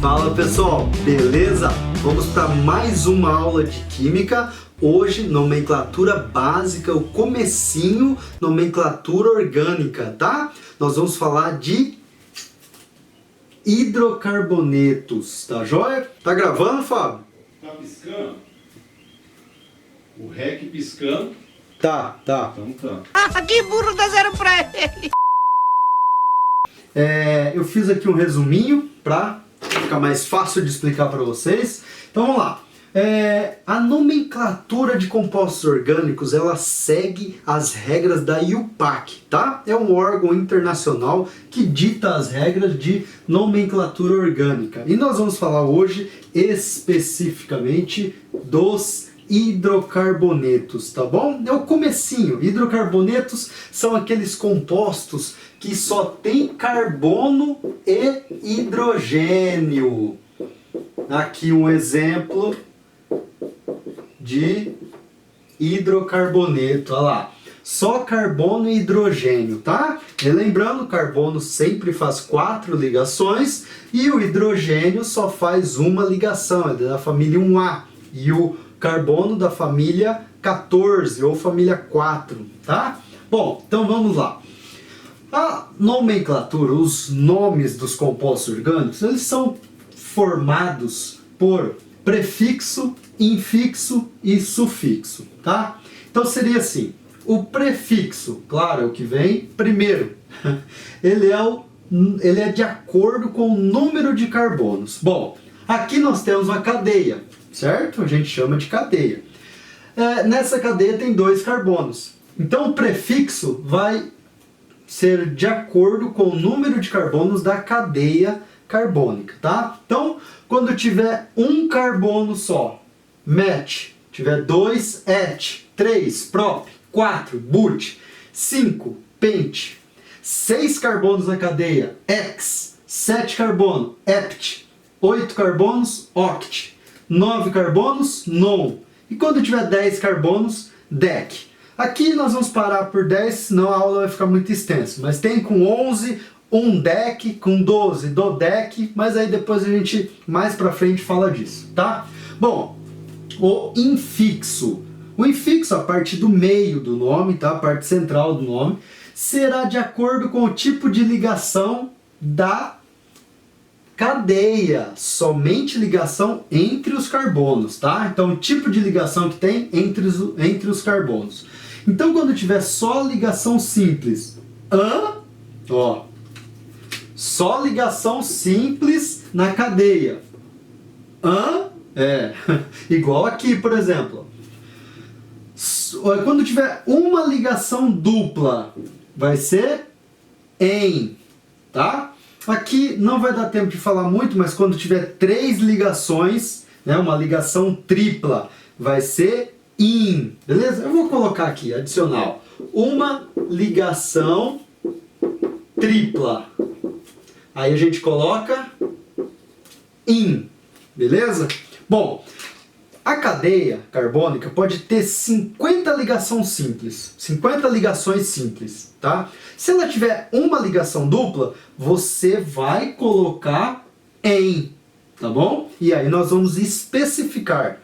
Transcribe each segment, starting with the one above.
Fala pessoal, beleza? Vamos para mais uma aula de Química. Hoje, nomenclatura básica, o comecinho, nomenclatura orgânica, tá? Nós vamos falar de hidrocarbonetos, tá joia? Tá gravando, Fábio? Tá piscando? O REC piscando? Tá. Então tá. Ah, que burro, dá zero pra ele! Eu fiz aqui um resuminho para ficar mais fácil de explicar para vocês. Então vamos lá. A nomenclatura de compostos orgânicos, ela segue as regras da IUPAC, tá? É um órgão internacional que dita as regras de nomenclatura orgânica. E nós vamos falar hoje especificamente dos hidrocarbonetos, tá bom? É o comecinho. Hidrocarbonetos são aqueles compostos que só tem carbono e hidrogênio. Aqui um exemplo de hidrocarboneto, olha lá. Só carbono e hidrogênio, tá? E lembrando, o carbono sempre faz 4 ligações e o hidrogênio só faz uma ligação, é da família 1A. E o carbono da família 14 ou família 4, tá? Bom, então vamos lá. A nomenclatura, os nomes dos compostos orgânicos, eles são formados por prefixo, infixo e sufixo, tá? Então seria assim, o prefixo, claro, é o que vem primeiro. Ele é de acordo com o número de carbonos. Bom, aqui nós temos uma cadeia, certo? A gente chama de cadeia. Nessa cadeia tem 2 carbonos. Então o prefixo vai ser de acordo com o número de carbonos da cadeia carbônica, tá? Então, quando tiver um carbono só, met, tiver 2, et, 3, prop, 4, but, 5, pent, 6 carbonos na cadeia, hex, 7 carbono, hept, 8 carbonos, oct, 9 carbonos, non, e quando tiver 10 carbonos, dec. Aqui nós vamos parar por 10, senão a aula vai ficar muito extensa, mas tem com 11, um dec, com 12, dodec, mas aí depois a gente, mais pra frente, fala disso, tá? Bom, o infixo. O infixo, a parte do meio do nome, tá? A parte central do nome, será de acordo com o tipo de ligação da cadeia, somente ligação entre os carbonos, tá? Então, o tipo de ligação que tem entre os carbonos. Então, quando tiver só ligação simples, só ligação simples na cadeia. Igual aqui, por exemplo. Quando tiver uma ligação dupla, vai ser em, tá? Aqui não vai dar tempo de falar muito, mas quando tiver 3 ligações, né, uma ligação tripla, vai ser in, beleza? Eu vou colocar aqui, adicional. Uma ligação tripla. Aí a gente coloca in, beleza? Bom, a cadeia carbônica pode ter 50 ligações simples, 50 ligações simples, tá? Se ela tiver uma ligação dupla, você vai colocar em, tá bom? E aí nós vamos especificar.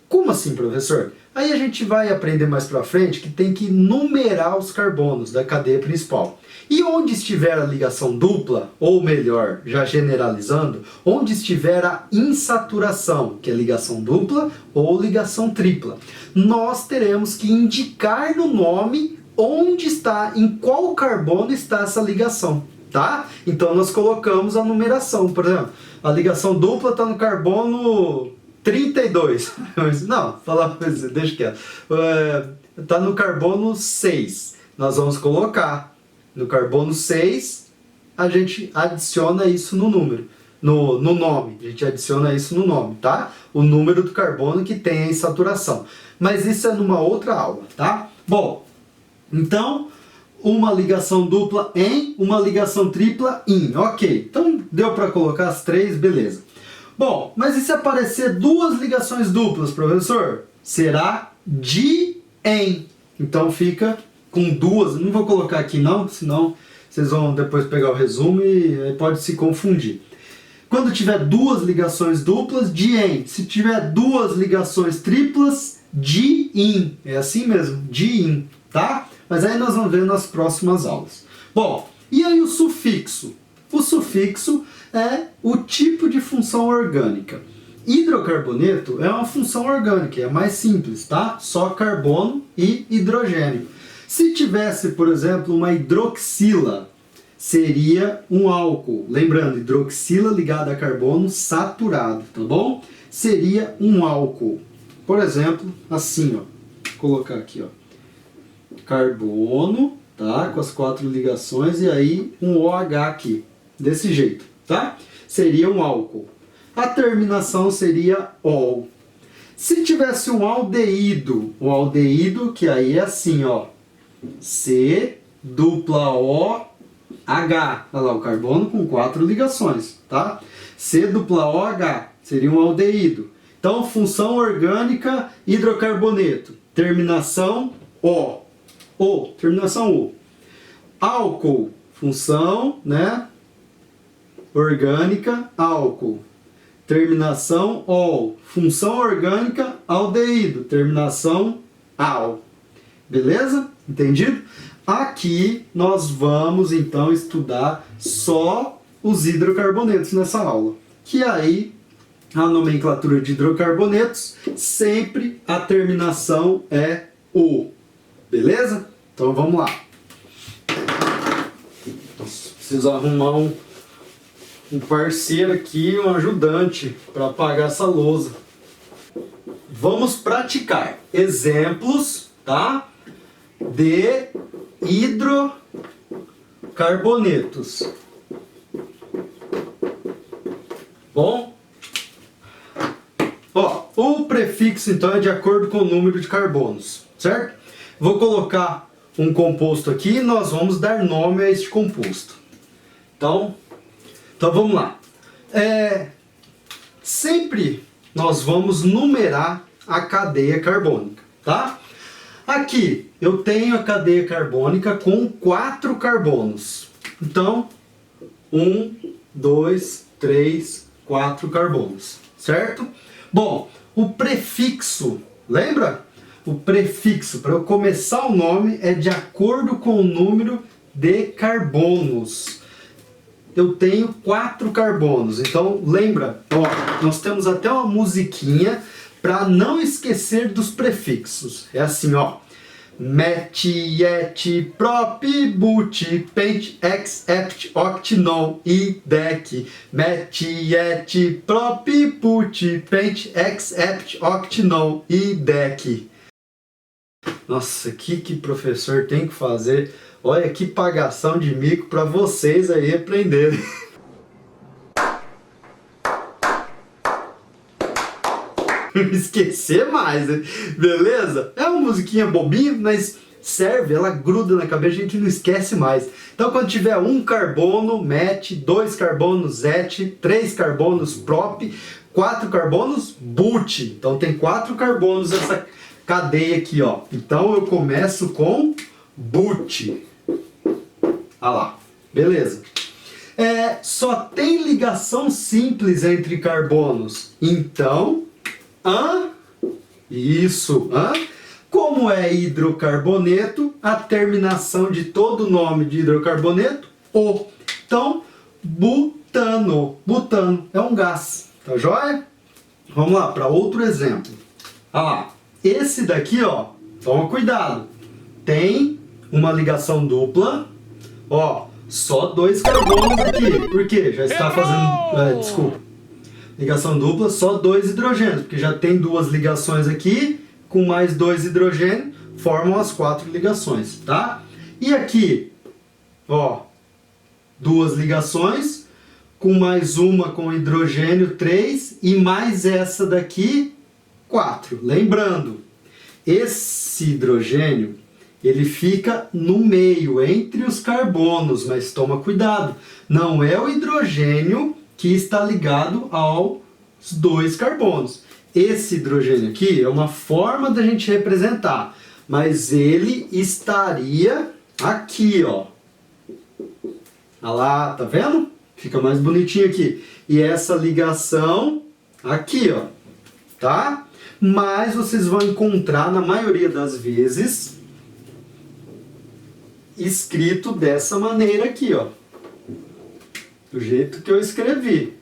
Como assim, professor? Aí a gente vai aprender mais pra frente que tem que numerar os carbonos da cadeia principal. E onde estiver a ligação dupla, ou melhor, já generalizando, onde estiver a insaturação, que é ligação dupla ou ligação tripla, nós teremos que indicar no nome onde está, em qual carbono está essa ligação, tá? Então nós colocamos a numeração, por exemplo, a ligação dupla está no carbono 32. Não, deixa quieto. Está no carbono 6. Nós vamos colocar no carbono 6, a gente adiciona isso no número, no nome. A gente adiciona isso no nome, tá? O número do carbono que tem a insaturação. Mas isso é numa outra aula, tá? Bom, então, uma ligação dupla em, uma ligação tripla in. Ok, então deu para colocar as 3, beleza. Bom, mas e se aparecer 2 ligações duplas, professor? Será de em. Então fica com 2, não vou colocar aqui não, senão vocês vão depois pegar o resumo e pode se confundir. Quando tiver duas ligações duplas, dien. Se tiver duas ligações triplas, di-in. É assim mesmo, di-in, tá? Mas aí nós vamos ver nas próximas aulas. Bom, e aí o sufixo? O sufixo é o tipo de função orgânica. Hidrocarboneto é uma função orgânica, é mais simples, tá? Só carbono e hidrogênio. Se tivesse, por exemplo, uma hidroxila, seria um álcool. Lembrando, hidroxila ligada a carbono saturado, tá bom? Seria um álcool. Por exemplo, assim, ó. Vou colocar aqui, ó. Carbono, tá? Com as 4 ligações e aí um OH aqui. Desse jeito, tá? Seria um álcool. A terminação seria ol. Se tivesse um aldeído que aí é assim, ó. C dupla O H. Olha lá, o carbono com 4 ligações, tá? C dupla OH seria um aldeído. Então, função orgânica, hidrocarboneto. Terminação O. Terminação O. Álcool, função, né? Orgânica, álcool. Terminação ol. Função orgânica, aldeído. Terminação al. Beleza? Entendido? Aqui nós vamos então estudar só os hidrocarbonetos nessa aula. Que aí a nomenclatura de hidrocarbonetos sempre a terminação é O. Beleza? Então vamos lá. Preciso arrumar um parceiro aqui, um ajudante para apagar essa lousa. Vamos praticar exemplos, tá? De hidrocarbonetos. Bom? Ó, o prefixo então é de acordo com o número de carbonos, certo? Vou colocar um composto aqui e nós vamos dar nome a este composto. Então vamos lá. Sempre nós vamos numerar a cadeia carbônica, tá? Aqui eu tenho a cadeia carbônica com 4 carbonos. Então, 1, 2, 3, 4 carbonos, certo? Bom, o prefixo, lembra? O prefixo, para eu começar o nome, é de acordo com o número de carbonos. Eu tenho 4 carbonos, então lembra, ó, nós temos até uma musiquinha para não esquecer dos prefixos. É assim, ó. Met, et, prop, but, pent, ex, ept, oct, non, i, dec. Met, et, prop, but, pent, ex, ept, oct, non, i, dec. Nossa, que professor tem que fazer? Olha que pagação de mico para vocês aí aprenderem. Esquecer mais, né? Beleza? É uma musiquinha bobinha, mas serve, ela gruda na cabeça, a gente não esquece mais. Então quando tiver 1 carbono, met, 2 carbonos, et, 3 carbonos, prop, 4 carbonos, but. Então tem 4 carbonos essa cadeia aqui, ó. Então eu começo com but. Ah lá, beleza. Só tem ligação simples entre carbonos. Então, como é hidrocarboneto, a terminação de todo nome de hidrocarboneto, O. Então, butano. Butano é um gás, tá joia? Vamos lá, para outro exemplo. Ah lá, esse daqui, ó, toma cuidado. Tem uma ligação dupla, ó, só 2 carbonos aqui. Por quê? Já está fazendo... desculpa. Ligação dupla, só 2 hidrogênios, porque já tem 2 ligações aqui, com mais 2 hidrogênios, formam as 4 ligações, tá? E aqui, ó, 2 ligações, com mais uma com hidrogênio, 3, e mais essa daqui, 4. Lembrando, esse hidrogênio, ele fica no meio, entre os carbonos, mas toma cuidado, não é o hidrogênio que está ligado aos 2 carbonos. Esse hidrogênio aqui é uma forma da gente representar, mas ele estaria aqui, ó. Olha lá, tá vendo? Fica mais bonitinho aqui. e essa ligação aqui, ó, tá? Mas vocês vão encontrar, na maioria das vezes, escrito dessa maneira aqui, ó. Do jeito que eu escrevi.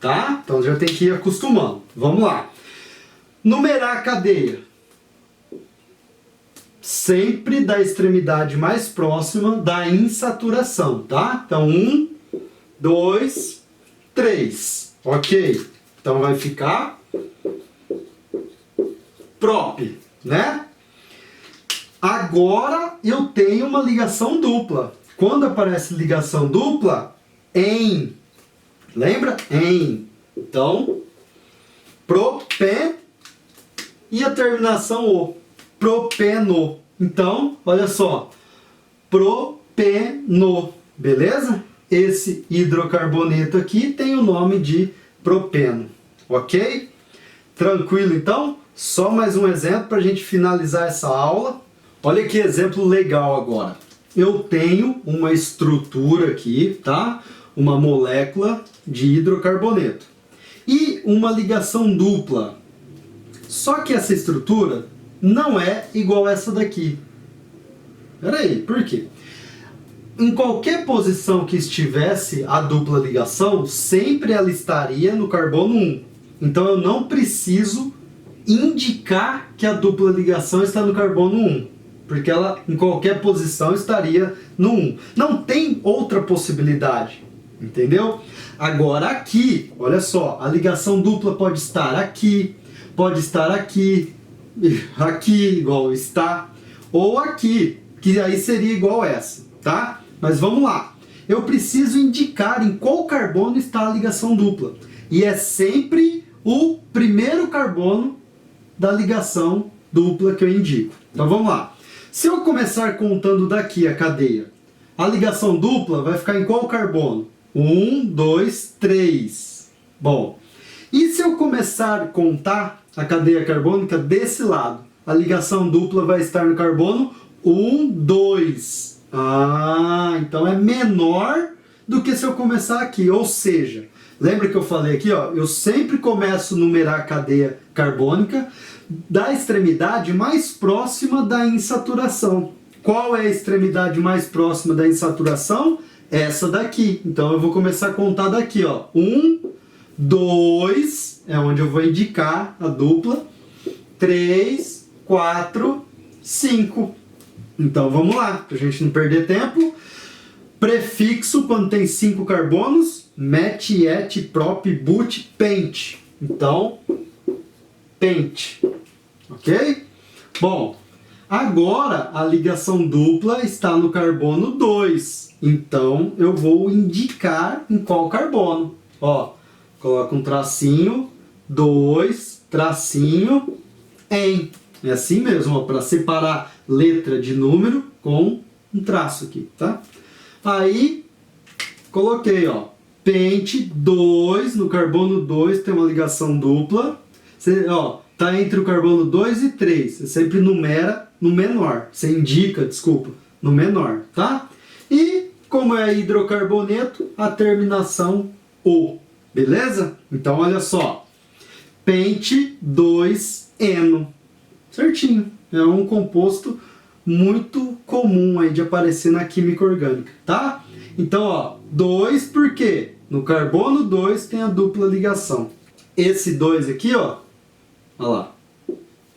Tá? Então já tem que ir acostumando. Vamos lá. Numerar a cadeia. Sempre da extremidade mais próxima da insaturação, tá? Então, 1, 2, 3. Ok. Então vai ficar prop, né? Agora eu tenho uma ligação dupla. Quando aparece ligação dupla, em. Lembra? Em. Então, propen e a terminação o. Propeno. Então, olha só. Propeno. Beleza? Esse hidrocarboneto aqui tem o nome de propeno. Ok? Tranquilo, então? Só mais um exemplo para a gente finalizar essa aula. Olha que exemplo legal agora. Eu tenho uma estrutura aqui, tá? Uma molécula de hidrocarboneto. E uma ligação dupla. Só que essa estrutura não é igual essa daqui. Peraí, por quê? Em qualquer posição que estivesse a dupla ligação, sempre ela estaria no carbono 1. Então eu não preciso indicar que a dupla ligação está no carbono 1. Porque ela, em qualquer posição, estaria no 1. Não tem outra possibilidade. Entendeu? Agora aqui, olha só, a ligação dupla pode estar aqui, aqui, igual está, ou aqui, que aí seria igual essa, tá? Mas vamos lá. Eu preciso indicar em qual carbono está a ligação dupla. E é sempre o primeiro carbono da ligação dupla que eu indico. Então vamos lá. Se eu começar contando daqui a cadeia, a ligação dupla vai ficar em qual carbono? 1, 2, 3. Bom, e se eu começar a contar a cadeia carbônica desse lado? A ligação dupla vai estar no carbono 1, 2. Ah, então é menor do que se eu começar aqui. Ou seja, lembra que eu falei aqui, ó, eu sempre começo a numerar a cadeia carbônica da extremidade mais próxima da insaturação. Qual é a extremidade mais próxima da insaturação? Essa daqui. Então eu vou começar a contar daqui, ó. 1, 2, é onde eu vou indicar a dupla. 3, 4, 5. Então vamos lá, pra gente não perder tempo. Prefixo, quando tem 5 carbonos, met, et, prop, but, pent. Então, pent. Ok? Bom, agora a ligação dupla está no carbono 2. Então eu vou indicar em qual carbono. Ó, coloca um tracinho, 2, tracinho, em. É assim mesmo, para separar letra de número com um traço aqui, tá? Aí, coloquei, ó, pente 2, no carbono 2 tem uma ligação dupla. Você, ó, tá entre o carbono 2 e 3. Você sempre numera no menor. Você indica, desculpa, no menor, tá? E, como é hidrocarboneto, a terminação O. Beleza? Então, olha só. Pente 2-eno. Certinho. É um composto muito comum aí de aparecer na química orgânica, tá? Então, ó, 2 por quê? No carbono 2 tem a dupla ligação. Esse 2 aqui, ó, olha lá,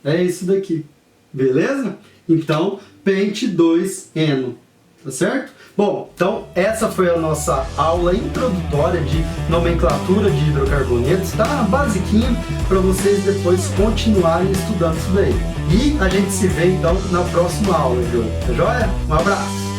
é esse daqui, beleza? Então, pente 2-eno, tá certo? Bom, então essa foi a nossa aula introdutória de nomenclatura de hidrocarbonetos, tá? Basiquinho, para vocês depois continuarem estudando isso daí. E a gente se vê então na próxima aula, viu? Tá joia? Um abraço!